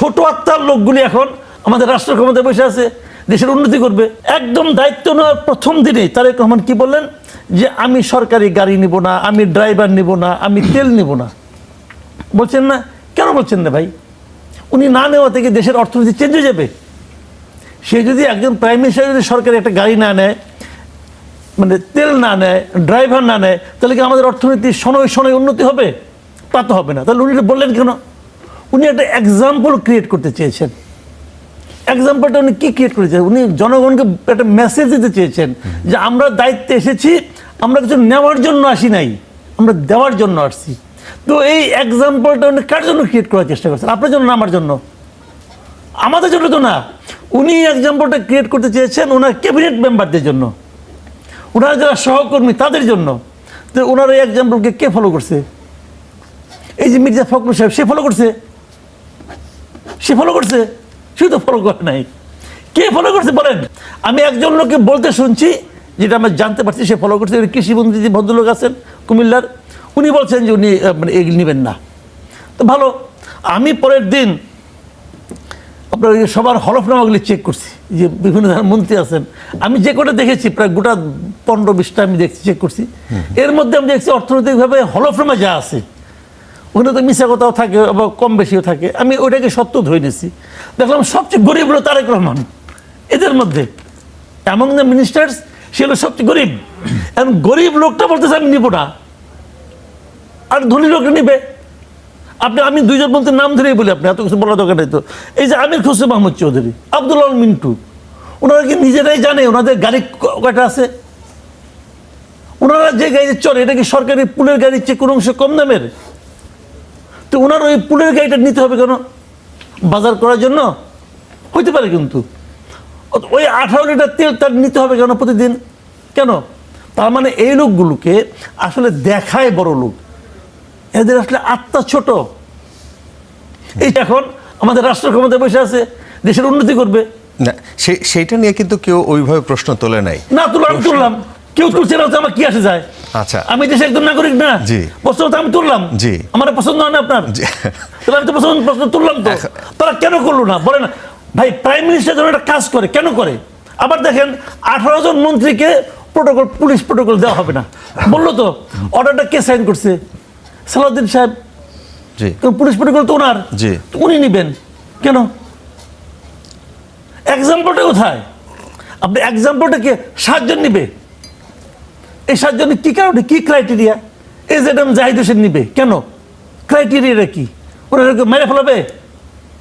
ছোট আত্মার লোকগুলি এখন আমাদের রাষ্ট্র ক্ষমতায় বসে আছে, দেশের উন্নতি করবে। একদম দায়িত্ব নেওয়ার প্রথম দিনেই তারেক রহমান কি বললেন যে আমি সরকারি গাড়ি নিব না, আমি ড্রাইভার নিব না, আমি তেল নিব না। বলছেন না? কেন বলছেন না ভাই? উনি না নেওয়া থেকে দেশের অর্থনীতি চেঞ্জ হয়ে যাবে। সে যদি একজন প্রাইম মিনিস্টার যদি সরকারি একটা গাড়ি না নেয়, মানে তেল না নেয়, ড্রাইভার না নেয়, তাহলে কি আমাদের অর্থনীতির শনয় শনয় উন্নতি হবে? তা তো হবে না। তাহলে উনি বললেন কেন? উনি একটা এক্সাম্পল ক্রিয়েট করতে চেয়েছেন। এক্সাম্পলটা উনি কি ক্রিয়েট করেছেন? উনি জনগণকে একটা মেসেজ দিতে চেয়েছেন যে আমরা দায়িত্বে এসেছি, আমরা কিছু নেওয়ার জন্য আসি নাই, আমরা দেওয়ার জন্য আসছি। তো এই এক্সাম্পলটা উনি কার জন্য ক্রিয়েট করার চেষ্টা করছেন? আপনার জন্য না আমার জন্য? আমাদের জন্য তো না। উনি এক্সাম্পলটা ক্রিয়েট করতে চেয়েছেন ওনার ক্যাবিনেট মেম্বারদের জন্য, ওনার যারা সহকর্মী তাদের জন্য। তো ওনার এই এক্সাম্পলকে কে ফলো করছে? এই যে মির্জা ফখরুল সাহেব, সে ফলো করছে? সে ফলো করছে? সে তো ফলো করে নাই। কে ফলো করছে বলেন? আমি একজন লোককে বলতে শুনছি, যেটা আমরা জানতে পারছি সে ফলো করছে। কৃষিমন্ত্রী যে ভদ্রলোক আছেন কুমিল্লার, উনি বলছেন যে উনি মানে এগুলি নেবেন না। তো ভালো। আমি পরের দিন আপনার সবার হলফনামাগুলি চেক করছি, যে বিভিন্ন ধরনের মন্ত্রী আছেন, আমি যে কটা দেখেছি প্রায় গোটা 15-20টা আমি দেখছি, চেক করছি। এর মধ্যে আমি দেখছি অর্থনৈতিকভাবে হলফনামা যা আছে ওখানে তো মিশা কথাও থাকে বা কম বেশিও থাকে। আমি ওইটাকে সত্য ধরে নিয়েছি, দেখলাম সবচেয়ে গরিব হলো তারেক রহমান এদের মধ্যে। অ্যামং দ্য মিনিস্টার্স সে হলো সবচেয়ে গরিব। এখন গরিব লোকটা বলতেছে আমি নিব না, আর ধনী লোকটা নিবে। আমি দুইজন মন্ত্রীর নাম ধরেই বলি, আপনি এত কিছু বলার দরকার নেই তো। এই যে আমির খসরু মাহমুদ চৌধুরী, আব্দুল আল মিন্টু, ওনারা কি নিজেরাই জানে ওনাদের গাড়ি কয়টা আছে? ওনারা যে গাড়িতে চলে এটা কি সরকারি পুলের গাড়ির চেয়ে কোনো অংশ কম দামের? তো ওনার ওই পুলের গাড়িটা নিতে হবে কেন? বাজার করার জন্য হইতে পারে, কিন্তু ওই 18 লিটার তেল তার নিতে হবে কেন প্রতিদিন? কেন? তার মানে এই লোকগুলোকে আসলে দেখায় বড় লোক, এদের আসলে আত্মা ছোট। এই এখন আমাদের রাষ্ট্র ক্ষমতায় বসে আছে, দেশের উন্নতি করবে না, সেইটা নিয়ে কিন্তু কেউ ওইভাবে প্রশ্ন তোলে নাই। না, তুললাম। কেউ তুলছে না, আমার কি আসে যায়? আচ্ছা, আমি দেশে একজন নাগরিক না? জি। প্রশ্ন তো আমি তুললাম। জি। আমার পছন্দ হয় না আপনার? তাহলে আমি তো প্রশ্ন তুললাম। তো তারা কেন করলো না বলে না? ভাই, প্রাইম মিনিস্টার যখন একটা কাজ করে কেন করে? আবার দেখেন 18 জন মন্ত্রীকে প্রোটোকল, পুলিশ প্রোটোকল দেওয়া হবে না বললো। তো অর্ডারটা কে সাইন করছে? সালাউদ্দিন সাহেব। জি। পুলিশ প্রোটোকল তো ওনার। জি। উনি নিবেন কেন? এক্সাম্পলটা কোথায়? আপনি এক্সাম্পলটা কে 7 জন নিবে? এই 7 জনের কি কারণে, কি criteria? A Z M Zahid Hossain নিবে কেন? ক্রাইটেরিয়াটা কি? ওরা মেরে ফেলাবে?